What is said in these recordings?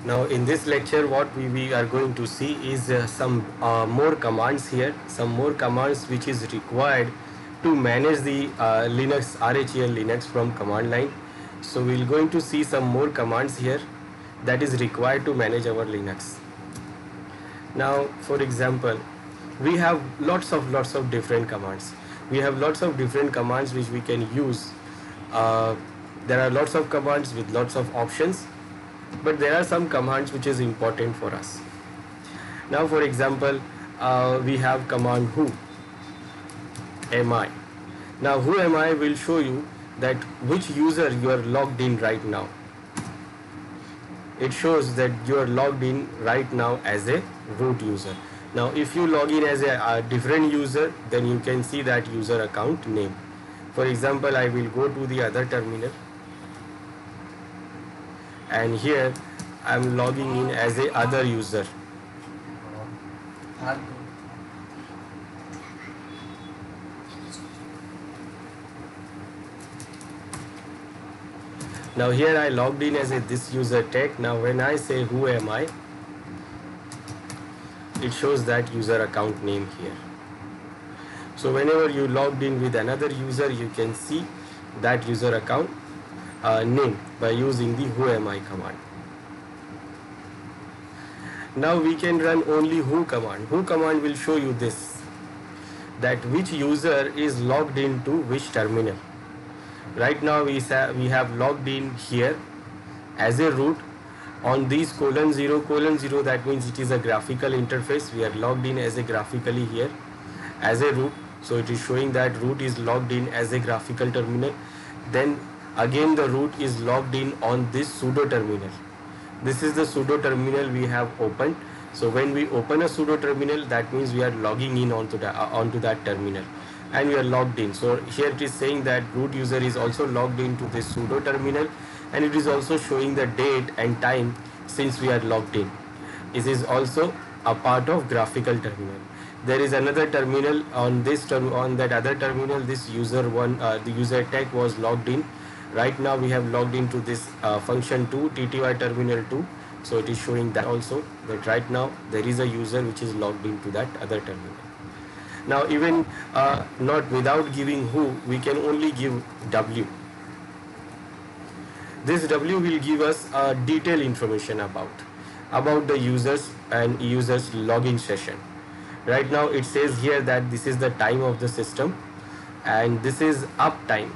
Now in this lecture what we are going to see is some more commands here, some more commands which is required to manage the Linux RHEL Linux from command line. So we're going to see some more commands here that is required to manage our Linux. Now for example, we have lots of different commands. We have lots of different commands which we can use. There are lots of commands with lots of options, but there are some commands which is important for us. Now for example, we have command who am I. Now who am I will show you that which user you are logged in right now. It shows that you are logged in right now as a root user. Now if you log in as a different user, then you can see that user account name. For example, I will go to the other terminal, and here I am logging in as a other user. Now here I logged in as a this user tech. Now when I say who am I, it shows that user account name here. So whenever you logged in with another user, you can see that user account name by using the who am I command. Now we can run only who command. Who command will show you this, that which user is logged into which terminal. Right now we have logged in here as a root on these :0:0. That means it is a graphical interface. We are logged in as a graphically here as a root. So it is showing that root is logged in as a graphical terminal. Then again the root is logged in on this sudo terminal. This is the sudo terminal we have opened. So when we open a sudo terminal, that means we are logging in onto that terminal, and we are logged in. So here it is saying that root user is also logged into this sudo terminal, and it is also showing the date and time since we are logged in. It is also a part of graphical terminal. There is another terminal on that other terminal. This user one, the user tech was logged in. Right now we have logged into this function 2, TTY terminal 2. So it is showing that also, that right now there is a user which is logged into that other terminal. Now even not without giving who, we can only give W. This W will give us detailed information about the users and users login session. Right now it says here that this is the time of the system, and this is uptime.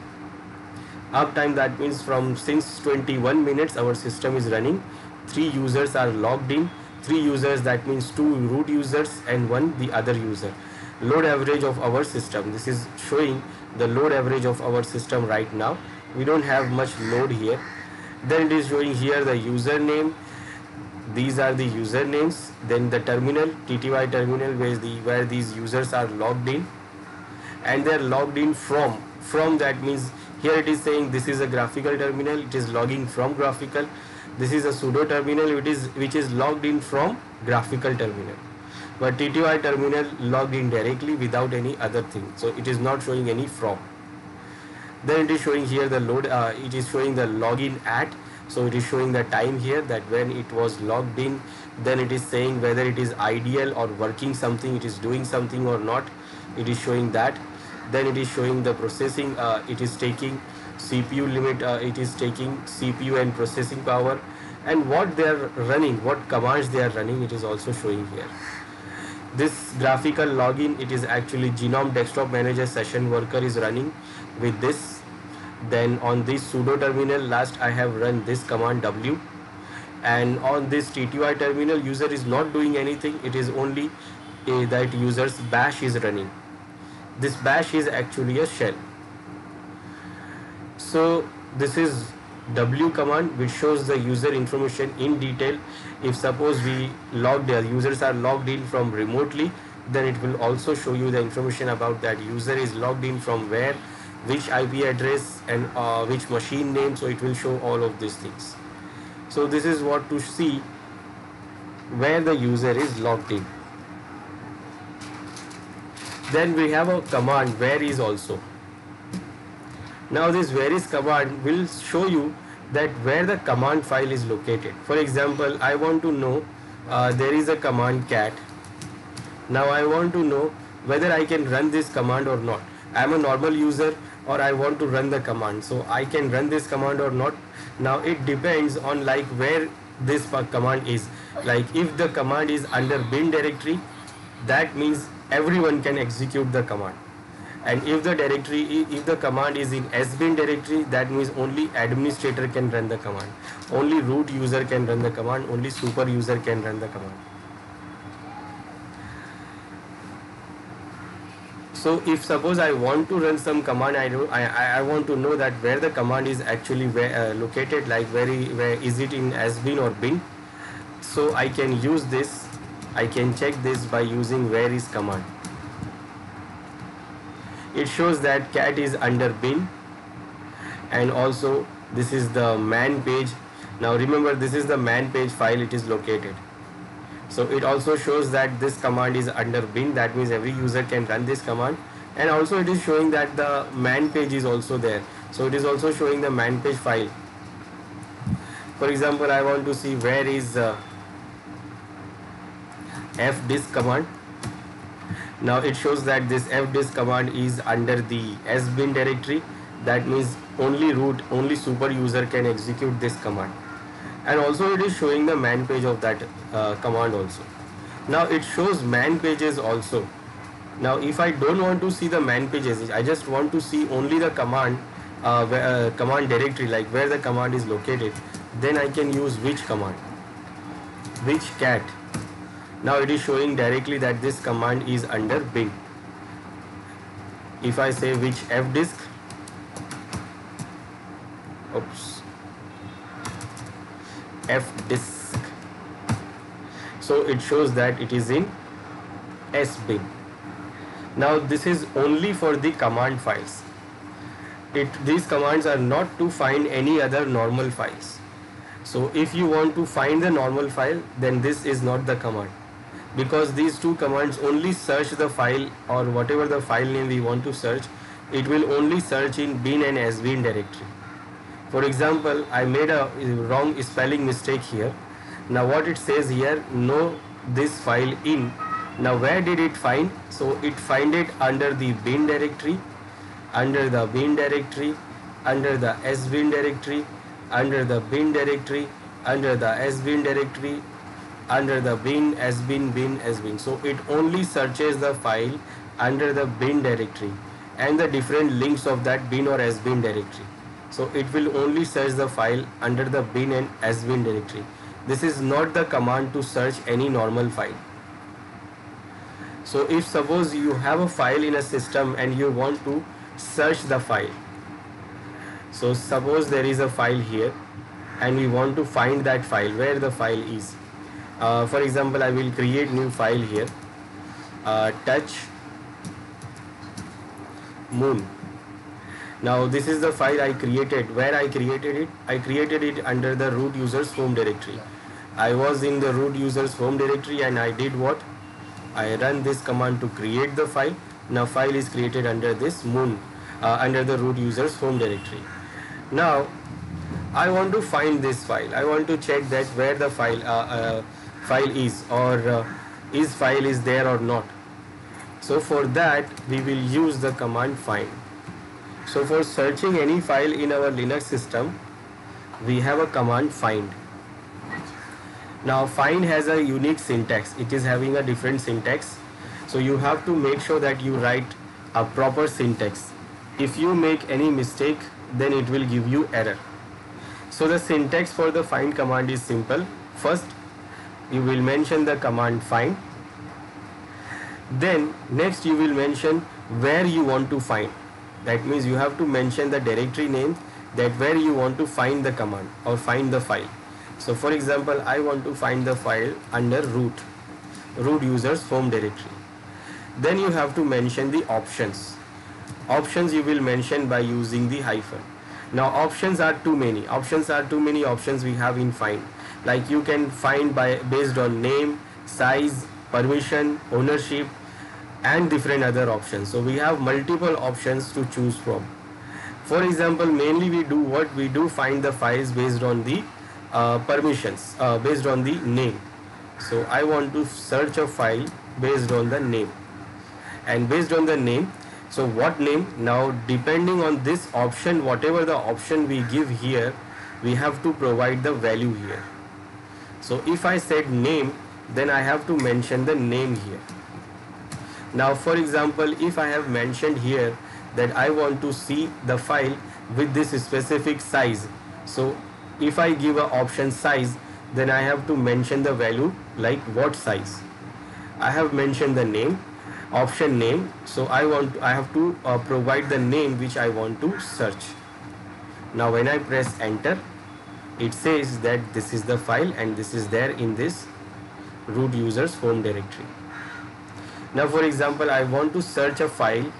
Uptime, that means since 21 minutes our system is running. 3 users are logged in. 3 users, that means 2 root users and 1 the other user. Load average of our system. This is showing the load average of our system right now. We don't have much load here. Then it is showing here the username. These are the usernames. Then the terminal, TTY terminal, where these users are logged in, and they are logged in from. That means here it is saying this is a graphical terminal. It is logging from graphical. This is a sudo terminal which is logged in from graphical terminal. But TTY terminal logged in directly without any other thing. So it is not showing any from. Then it is showing here the load. It is showing the login at. So it is showing the time here, that when it was logged in. Then it is saying whether it is ideal or working something, it is doing something or not. It is showing that. Then it is showing the processing. It is taking CPU limit. It is taking CPU and processing power, and what they are running, what commands they are running. It is also showing here. This graphical login, it is actually Genome Desktop Manager Session Worker is running with this. Then on this sudo terminal, last I have run this command W, and on this TTY terminal, user is not doing anything. It is only that user's bash is running. This bash is actually a shell. So this is W command, which shows the user information in detail. If suppose users are logged in from remotely, then it will also show you the information about that user is logged in from where, which IP address, and which machine name. So it will show all of these things. So this is what to see where the user is logged in. Then we have a command where is also. Now this where is command will show you that where the command file is located. For example, I want to know there is a command cat. Now I want to know whether I can run this command or not. I am a normal user or I want to run the command, so I can run this command or not. Now it depends on like where this command is. Like if the command is under bin directory, that means everyone can execute the command. And if the command is in sbin directory, that means only administrator can run the command, only root user can run the command, only super user can run the command. So if suppose I want to run some command, I want to know that where the command is actually located, like where is it in sbin or bin. So I can use this, I can check this by using where is command. It shows that cat is under bin, and also this is the man page. Now remember, this is the man page file it is located. So it also shows that this command is under bin, that means every user can run this command. And also it is showing that the man page is also there, so it is also showing the man page file. For example, I want to see where is fdisk command. Now it shows that this fdisk command is under the sbin directory, that means only root, only super user can execute this command. And also it is showing the man page of that command also. Now it shows man pages also. Now if I don't want to see the man pages, I just want to see only the command command directory, like where the command is located, then I can use which command, which cat. Now it is showing directly that this command is under bin. If I say which fdisk, fdisk, so it shows that it is in sbin. Now this is only for the command files. These commands are not to find any other normal files. So if you want to find the normal file, then this is not the command, because these two commands only search the file or whatever the file name we want to search. It will only search in bin and sbin directory. For example, I made a wrong spelling mistake here. Now what it says here, know this file in. Now where did it find? So it find it under the bin directory, under the bin directory, under the sbin directory, under the bin directory, under the sbin directory, under the bin, sbin. So it only searches the file under the bin directory and the different links of that bin or sbin directory. So it will only search the file under the bin and sbin directory. This is not the command to search any normal file. So if suppose you have a file in a system and you want to search the file, so suppose there is a file here and we want to find that file, where the file is. For example, I will create new file here, touch moon. Now this is the file I created. Where I created it? I created it under the root users home directory. I was in the root users home directory and I did what? I run this command to create the file. Now file is created under this moon, under the root users home directory. Now I want to find this file. I want to check that where the file is, or is file is there or not. So for that we will use the command find. So for searching any file in our Linux system, we have a command find. Now find has a unique syntax. It is having a different syntax. So you have to make sure that you write a proper syntax. If you make any mistake, then it will give you error. So the syntax for the find command is simple. First, you will mention the command find. Then next you will mention where you want to find. That means you have to mention the directory name, that where you want to find the command or find the file. So for example, I want to find the file under root users home directory. Then you have to mention the options. Options you will mention by using the hyphen. Now options are too many. Options we have in find. Like you can find based on name, size, permission, ownership, and different other options. So we have multiple options to choose from. For example, mainly we do what we do, find the files based on the permissions, based on the name. So I want to search a file based on the name, and based on the name, so what name? Now depending on this option, whatever the option we give here, we have to provide the value here. So if I said name, then I have to mention the name here. Now for example, if I have mentioned here that I want to see the file with this specific size, so if I give a option size, then I have to mention the value like what size. I have mentioned the name, option name, so I have to provide the name which I want to search. Now when I press enter, it says that this is the file and this is there in this root user's home directory. Now for example, I want to search a file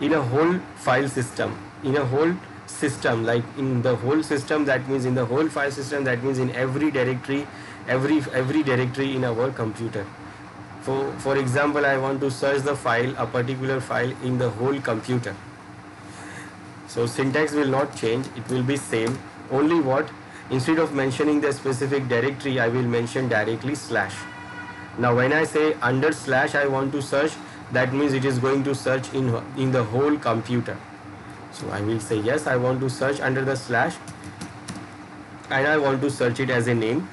in a whole file system, in a whole system, like in the whole system, that means in the whole file system, that means in every directory, every directory in our computer. For example, I want to search the file, a particular file in the whole computer. So syntax will not change, it will be same, only what, instead of mentioning the specific directory, I will mention directly slash. Now when I say under slash I want to search, that means it is going to search in the whole computer. So I will say yes, I want to search under the slash, and I want to search it as a name.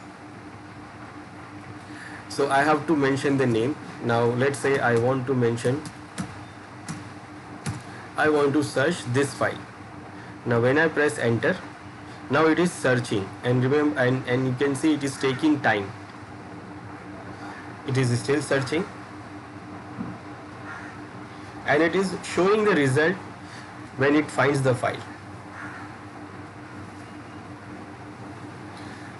So I have to mention the name. Now let's say I want to search this file. Now when I press enter, now it is searching, and remember, and you can see it is taking time. It is still searching, and it is showing the result when it finds the file.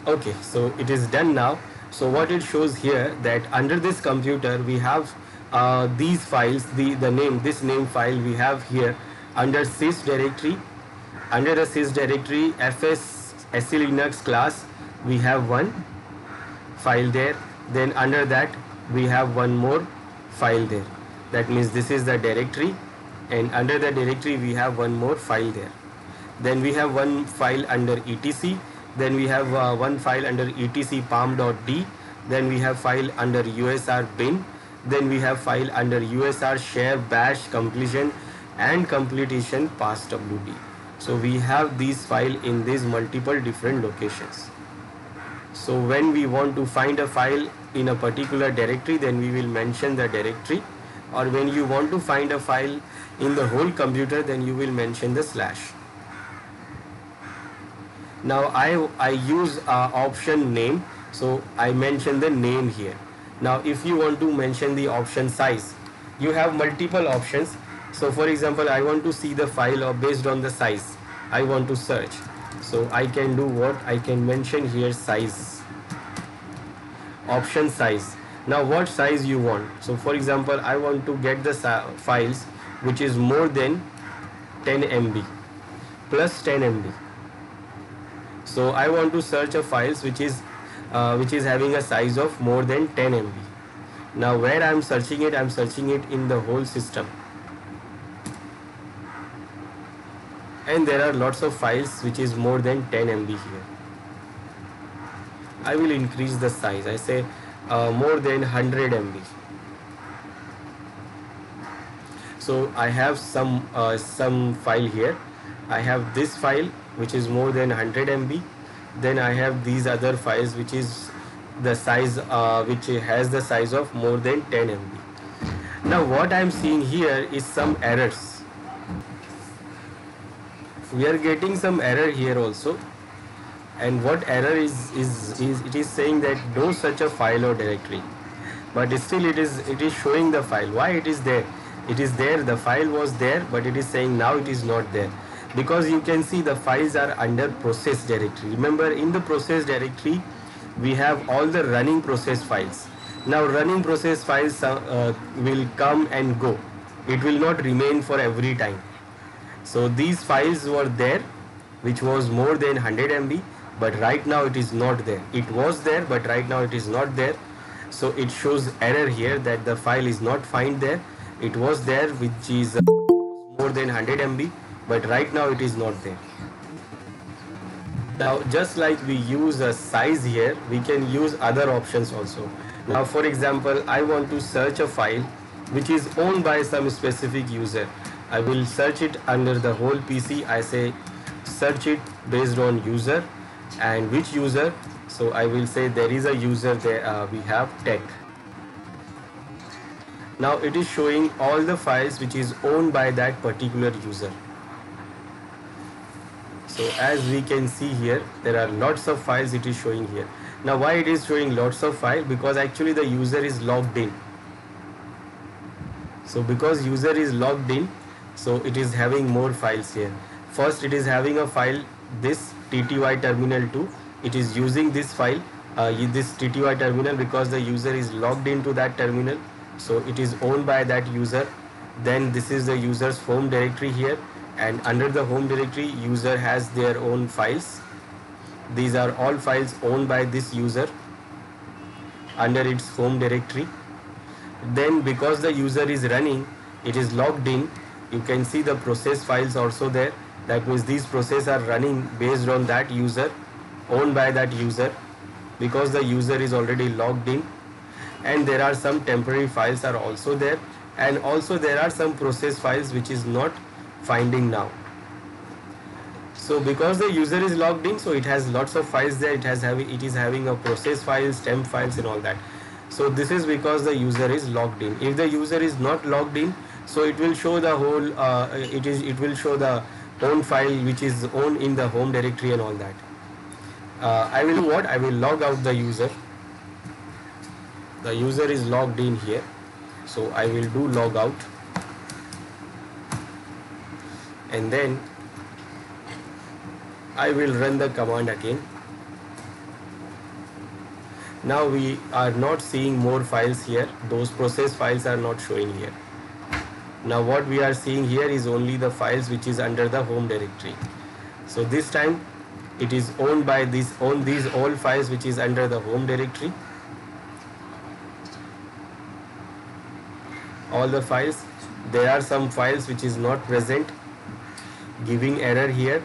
Okay, so it is done now. So what it shows here, that under this computer we have these files, the name, this name file we have here under sys directory. Under the sys directory, fs SE Linux class, we have one file there. Then under that we have one more file there. That means this is the directory, and under the directory we have one more file there. Then we have one file under etc. Then we have one file under etc palm.d. Then we have file under usr bin. Then we have file under usr share bash completion and completion passwd. So we have these file in these multiple different locations. So when we want to find a file in a particular directory, then we will mention the directory, or when you want to find a file in the whole computer, then you will mention the slash. Now I use option name, so I mention the name here. Now if you want to mention the option size, you have multiple options. So for example, I want to see the file, or based on the size I want to search. So I can do what? I can mention here size, option size. Now what size you want? So for example, I want to get the files which is more than 10 MB plus 10 MB. So I want to search a files which is having a size of more than 10 MB. Now where I am searching it? I am searching it in the whole system. And there are lots of files which is more than 10 MB here. I will increase the size. I say more than 100 MB. So I have some file here. I have this file which is more than 100 MB. Then I have these other files which is the size which has the size of more than 10 MB. Now what I am seeing here is some errors. We are getting some error here also. And what error is it is saying that no such a file or directory, but still it is showing the file. Why it is there? It is there, the file was there, but it is saying now it is not there, because you can see the files are under process directory. Remember, in the process directory we have all the running process files. Now running process files will come and go, it will not remain for every time. So these files were there which was more than 100 MB, but right now it is not there. It was there, but right now it is not there. So it shows error here that the file is not found there. It was there which is more than 100 MB, but right now it is not there. Now just like we use a size here, we can use other options also. Now for example, I want to search a file which is owned by some specific user. I will search it under the whole PC. I say search it based on user, and which user. So I will say there is a user there, we have tech. Now it is showing all the files which is owned by that particular user. So as we can see here, there are lots of files it is showing here. Now why it is showing lots of files? Because actually the user is logged in. So because user is logged in, so it is having more files here. First it is having a file, this TTY terminal 2. It is using this file, this TTY terminal, because the user is logged into that terminal. So it is owned by that user. Then this is the user's home directory here, and under the home directory user has their own files. These are all files owned by this user under its home directory. Then because the user is running, it is logged in, you can see the process files also there. That means these processes are running based on that user, owned by that user, because the user is already logged in. And there are some temporary files are also there, and also there are some process files which is not finding now. So because the user is logged in, so it has lots of files there. It is having a process files, temp files, and all that. So this is because the user is logged in. If the user is not logged in, so it will show the whole it will show the own file which is owned in the home directory and all that. I will do what? I will log out the user. The user is logged in here, so I will do log out, and then I will run the command again. Now we are not seeing more files here. Those process files are not showing here. Now what we are seeing here is only the files which is under the home directory. So this time it is owned by these all files which is under the home directory. All the files. There are some files which is not present, giving error here.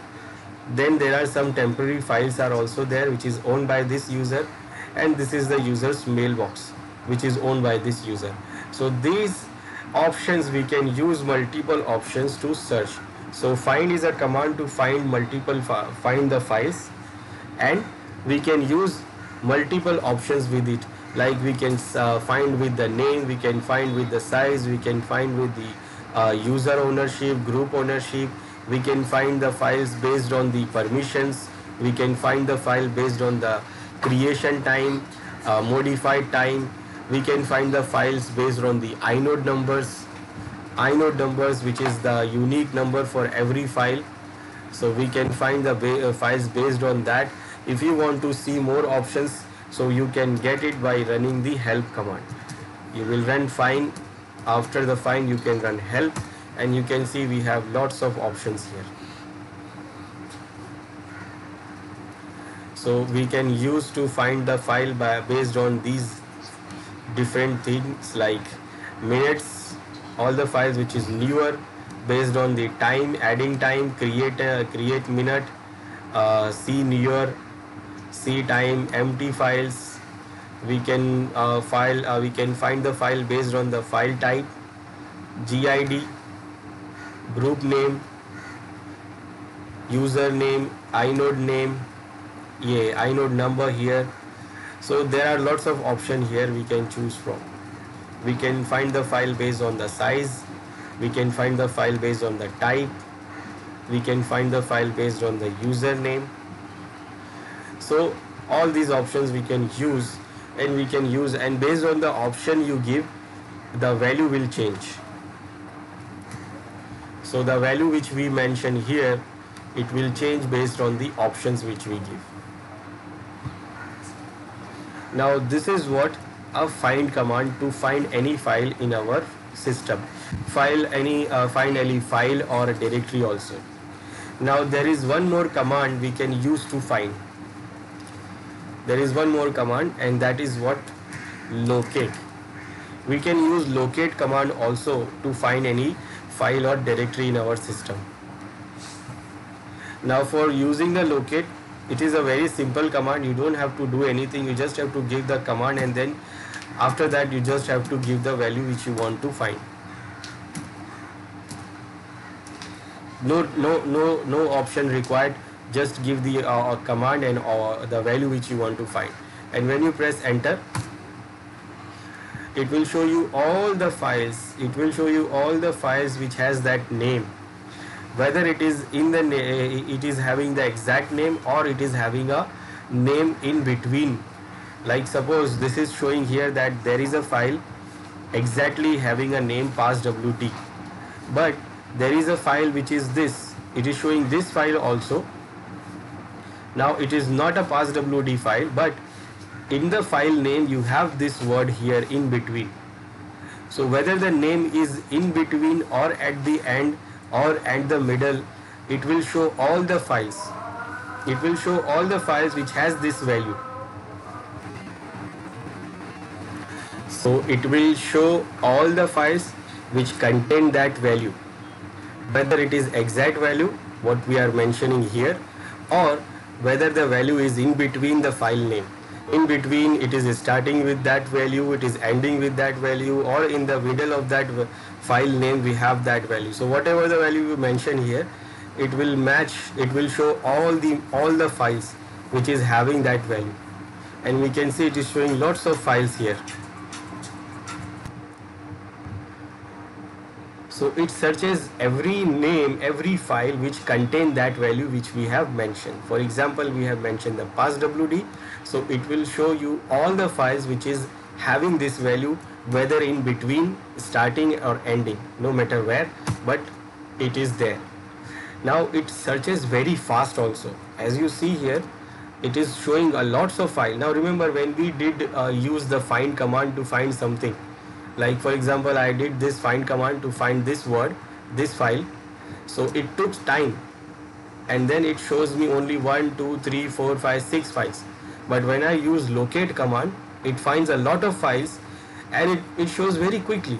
Then there are some temporary files are also there which is owned by this user, and this is the user's mailbox which is owned by this user. So these options, we can use multiple options to search. So find is a command to find find the files, and we can use multiple options with it. Like we can find with the name, we can find with the size, we can find with the user ownership, group ownership. We can find the files based on the permissions. We can find the file based on the creation time, modified time. We can find the files based on the inode numbers. Inode numbers, which is the unique number for every file. So we can find the files based on that. If you want to see more options, so you can get it by running the help command. You will run find. After the find, you can run help, and you can see we have lots of options here. So we can use to find the file based on these different things like minutes, all the files which is newer, based on the time, adding time, create minute, see newer, see time, empty files. We can we can find the file based on the file type, GID, group name, user name, inode name, inode number here. So there are lots of options here we can choose from. We can find the file based on the size, we can find the file based on the type, we can find the file based on the username. So all these options we can use, and based on the option you give, the value will change. So the value which we mention here, it will change based on the options which we give. Now this is what a find command to find any file in our system. Find any file or a directory also. Now there is one more command we can use to find. There is one more command, and that is what? Locate. We can use locate command also to find any file or directory in our system. Now for using the locate, it is a very simple command. You don't have to do anything. You just have to give the command, and then after that you just have to give the value which you want to find. No option required. Just give the command and the value which you want to find. And when you press enter, it will show you all the files. It will show you all the files which has that name, whether it is in the it is having the exact name or it is having a name in between. Like suppose this is showing here that there is a file exactly having a name passwd, but there is a file which is this. It is showing this file also. Now it is not a passwd file, but in the file name you have this word here in between. So whether the name is in between or at the end or at the middle, it will show all the files. It will show all the files which has this value. So it will show all the files which contain that value, whether it is exact value what we are mentioning here, or whether the value is in between the file name. In between, it is starting with that value, it is ending with that value, or in the middle of that file name we have that value. So whatever the value you mention here, it will match, it will show all the files which is having that value. And we can see it is showing lots of files here. So it searches every name, every file which contain that value which we have mentioned. For example, we have mentioned the passwd, so it will show you all the files which is having this value, whether in between, starting or ending, no matter where, but it is there. Now it searches very fast also. As you see here, it is showing a lots of files. Now remember, when we did use the find command to find something, like for example I did this find command to find this word, this file, so it took time, and then it shows me only 1 2 3 4 5 6 files. But when I use locate command, it finds a lot of files and it shows very quickly.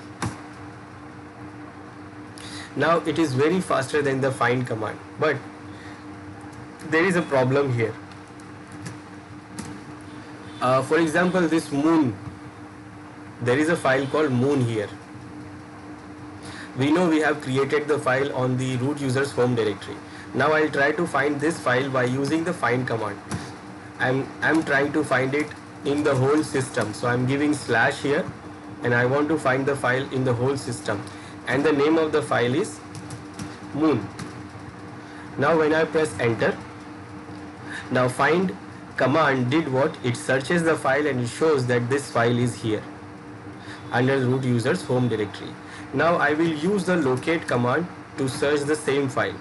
Now it is very faster than the find command, but there is a problem here. For example, this moon, there is a file called moon here. We know we have created the file on the root user's home directory. Now I'll try to find this file by using the find command. I'm trying to find it in the whole system. So I'm giving slash here, and I want to find the file in the whole system, and the name of the file is moon. Now when I press enter, now find command did what? It searches the file and it shows that this file is here under root user's home directory. Now I will use the locate command to search the same file.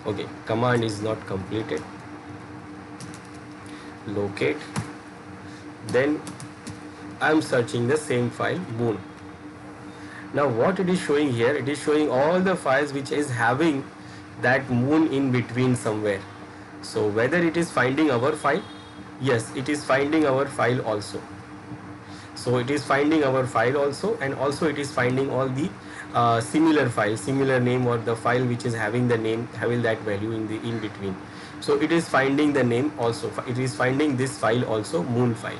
Okay, command is not completed. Locate, then I am searching the same file moon. Now what it is showing here, it is showing all the files which is having that moon in between somewhere. So whether it is finding our file, yes, it is finding our file also. So it is finding our file also, and also it is finding all the similar file, similar name, or the file which is having the name, having that value in between. So it is finding the name also. It is finding this file also, moon file.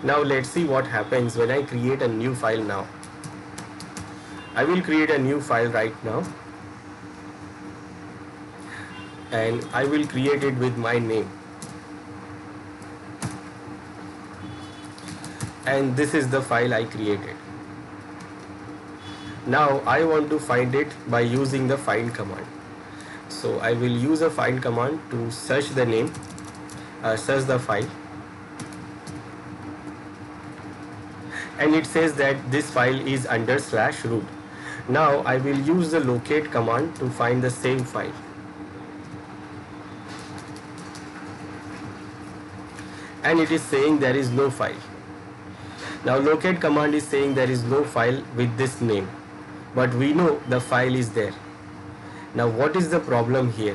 Now let's see what happens when I create a new file. Now I will create a new file right now, and I will create it with my name. And this is the file I created. Now I want to find it by using the find command. So I will use a find command to search the name, search the file, and it says that this file is under /root. Now I will use the locate command to find the same file. And it is saying there is no file. Now locate command is saying there is no file with this name, but we know the file is there. Now what is the problem here?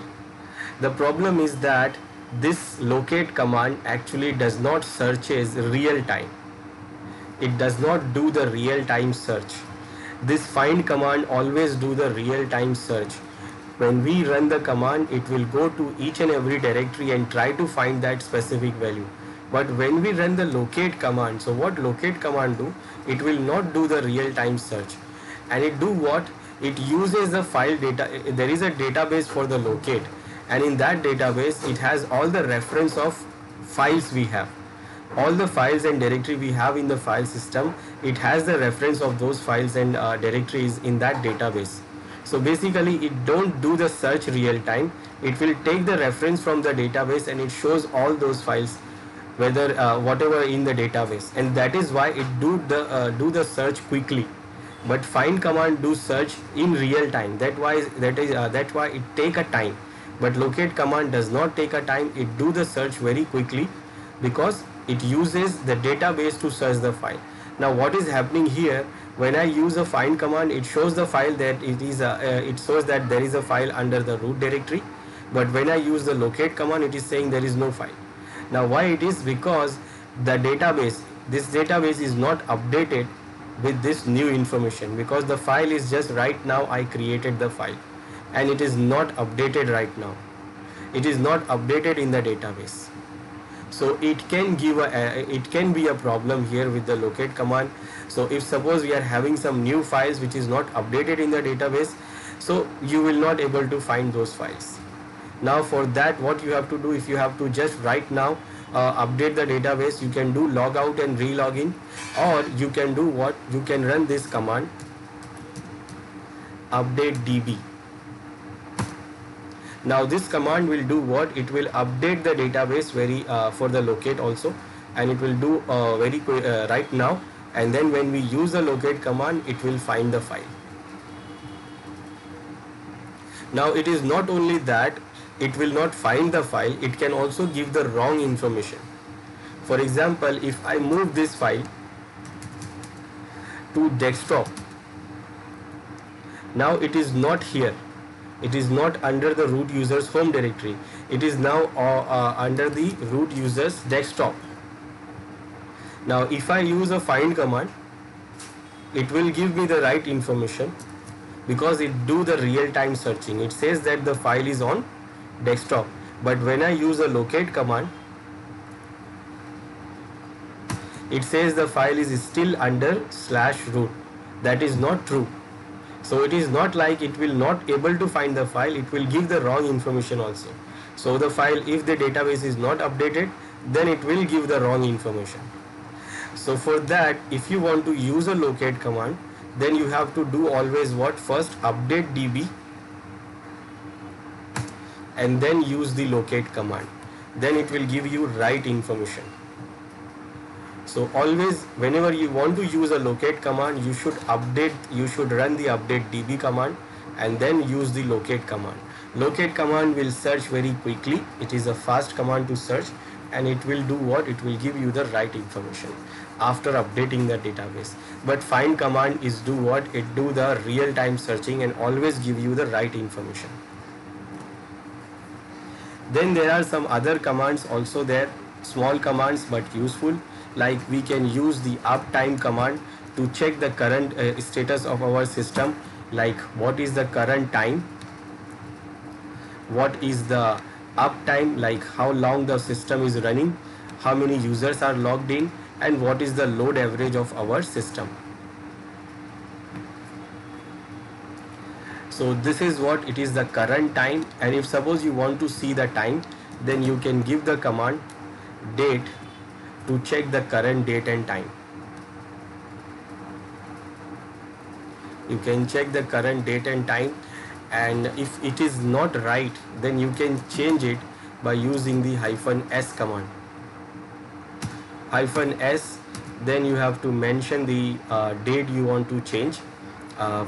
The problem is that this locate command actually does not searches real time. It does not do the real time search. This find command always do the real-time search. When we run the command, it will go to each and every directory and try to find that specific value. But when we run the locate command, so what locate command do? It will not do the real-time search. And it do what? It uses the file data. There is a database for the locate, and in that database it has all the reference of files we have. All the files and directory we have in the file system, it has the reference of those files and directories in that database. So basically it don't do the search real time. It will take the reference from the database and it shows all those files, whether whatever in the database, and that is why it do the search quickly. But find command do search in real time. That's why it take a time. But locate command does not take a time. It do the search very quickly because it uses the database to search the file. Now what is happening here? When I use a find command, it shows the file that it shows that there is a file under the root directory. But when I use the locate command, it is saying there is no file. Now why it is? Because this database is not updated with this new information, because the file is just right now I created the file and it is not updated right now. It is not updated in the database. So it can be a problem here with the locate command. So if suppose we are having some new files which is not updated in the database, so you will not able to find those files. Now for that, what you have to do, if you have to just right now update the database, you can do log out and re-log in, or you can do what? You can run this command update db. Now this command will do what? It will update the database for the locate also, and it will do very quick right now, and then when we use the locate command, it will find the file. Now it is not only that it will not find the file, it can also give the wrong information. For example, if I move this file to desktop, now it is not here. It is not under the root user's home directory. It is now under the root user's desktop. Now if I use a find command, it will give me the right information because it do the real-time searching. It says that the file is on desktop. But when I use a locate command, it says the file is still under /root. That is not true. So it is not like it will not able to find the file, it will give the wrong information also. So the file, if the database is not updated, then it will give the wrong information. So for that, if you want to use a locate command, then you have to do always what? First update db and then use the locate command. Then it will give you right information. So always whenever you want to use a locate command, you should run the update db command and then use the locate command. Locate command will search very quickly. It is a fast command to search, and it will do what? It will give you the right information after updating the database. But find command is do what? It do the real-time searching and always give you the right information. Then there are some other commands also there, small commands but useful. Like we can use the uptime command to check the current status of our system, like what is the current time, what is the uptime, like how long the system is running, how many users are logged in, and what is the load average of our system. So this is what it is, the current time. And if suppose you want to see the time, then you can give the command date to check the current date and time. You can check the current date and time, and if it is not right, then you can change it by using the -s command. -s, then you have to mention the date you want to change.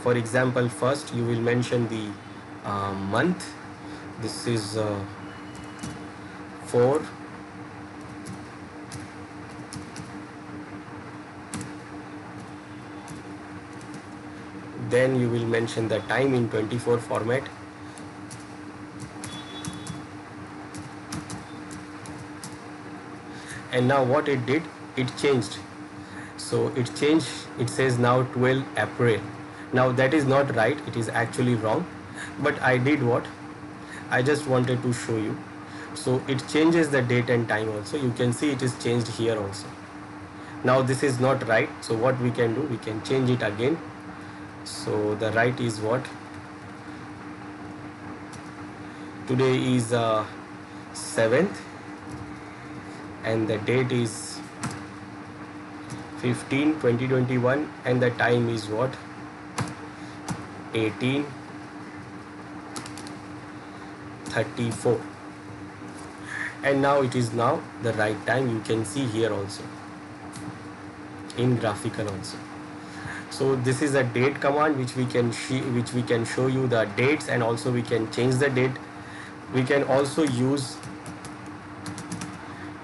For example, first you will mention the month. This is 4. Then you will mention the time in 24 format. And now what it did, it changed. So it changed, it says now 12 April. Now that is not right, it is actually wrong, but I did what? I just wanted to show you. So it changes the date and time also. You can see it is changed here also. Now this is not right, so what we can do, we can change it again. So the right is what? Today is 7th and the date is 15/2021 and the time is what? 18:34. And now it is now the right time. You can see here also in graphical also. So this is a date command which we can show you the dates, and also we can change the date. We can also use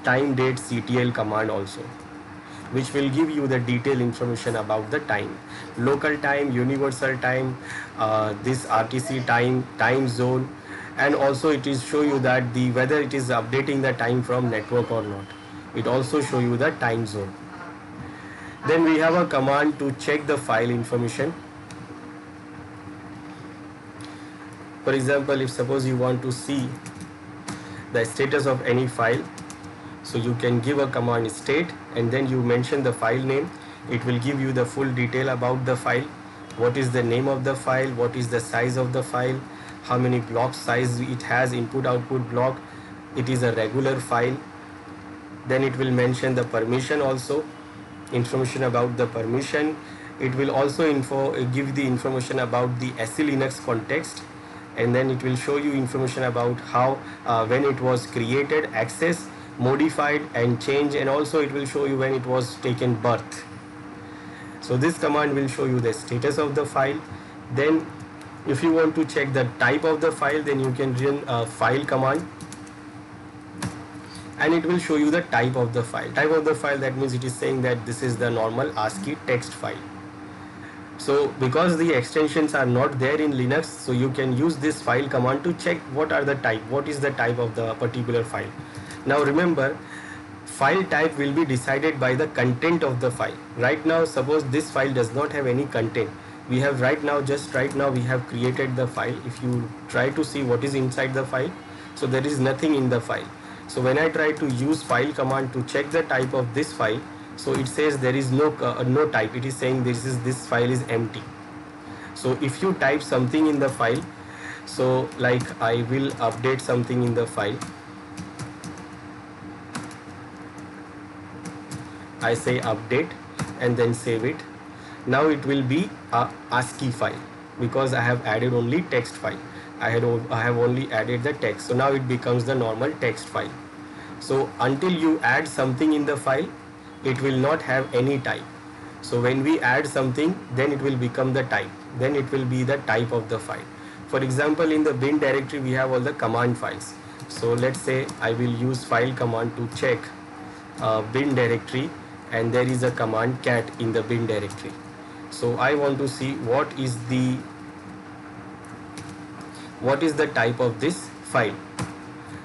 time date CTL command also, which will give you the detailed information about the time, local time, universal time, this RTC time, time zone, and also it is show you that the whether it is updating the time from network or not. It also show you the time zone. Then we have a command to check the file information. For example, if suppose you want to see the status of any file, so you can give a command state and then you mention the file name. It will give you the full detail about the file. What is the name of the file, what is the size of the file, how many block size it has, input output block, it is a regular file. Then it will mention the permission also, information about the permission. It will also give the information about the SE Linux context, and then it will show you information about how when it was created, access, modified and changed, and also it will show you when it was taken birth. So this command will show you the status of the file. Then if you want to check the type of the file, then you can run a file command and it will show you the type of the file. Type of the file, that means it is saying that this is the normal ASCII text file. So because the extensions are not there in Linux, so you can use this file command to check what are the type, what is the type of the particular file. Now remember, file type will be decided by the content of the file. Right now, suppose this file does not have any content. We have right now we have created the file. If you try to see what is inside the file, so there is nothing in the file. So when I try to use file command to check the type of this file, so it says there is no type. It is saying this file is empty. So if you type something in the file, so like I will update something in the file. I say update and then save it. Now it will be a ASCII file because I have added only text file. I have only added the text. So now it becomes the normal text file. So until you add something in the file, it will not have any type. So when we add something, then it will become the type. Then it will be the type of the file. For example, in the bin directory, we have all the command files. So let's say I will use file command to check bin directory, and there is a command cat in the bin directory. So I want to see what is the type of this file.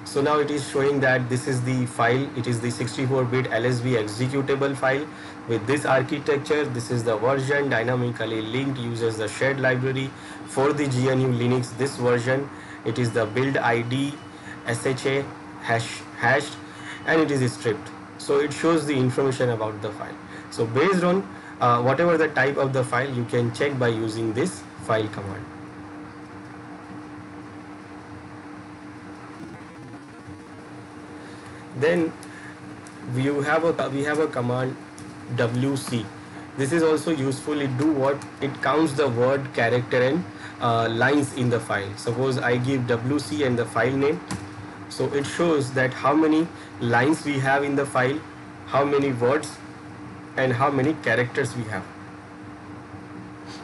So now it is showing that this is the file. It is the 64-bit LSB executable file with this architecture. This is the version, dynamically linked, uses the shared library for the GNU Linux. This version, it is the build ID SHA hashed, and it is stripped. So it shows the information about the file. So based on whatever the type of the file, you can check by using this file command. Then we have a command WC. This is also useful. It do what? It counts the word, character and lines in the file. Suppose I give WC and the file name. So it shows that how many lines we have in the file, how many words and how many characters we have.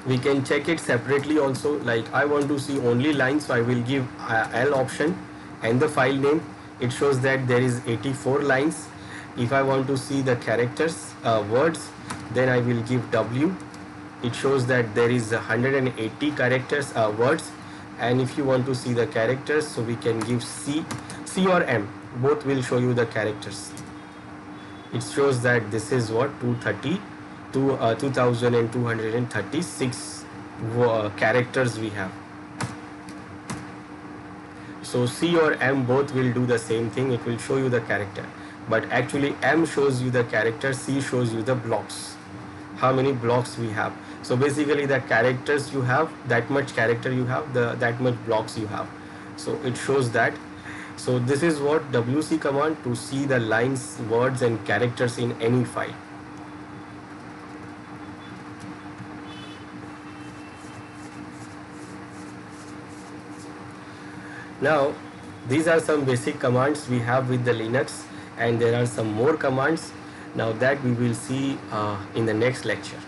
We can check it separately also. Like I want to see only lines, so I will give L option and the file name. It shows that there is 84 lines. If I want to see the characters, words, then I will give W. It shows that there is 180 characters, words. And if you want to see the characters, so we can give C or M. Both will show you the characters. It shows that this is what 2236 characters we have. So C or M both will do the same thing, it will show you the character, but actually M shows you the character, C shows you the blocks, how many blocks we have. So basically the characters you have, that much character you have, that much blocks you have, so it shows that. So this is what WC command to see the lines, words and characters in any file. Now these are some basic commands we have with the Linux, and there are some more commands now that we will see in the next lecture.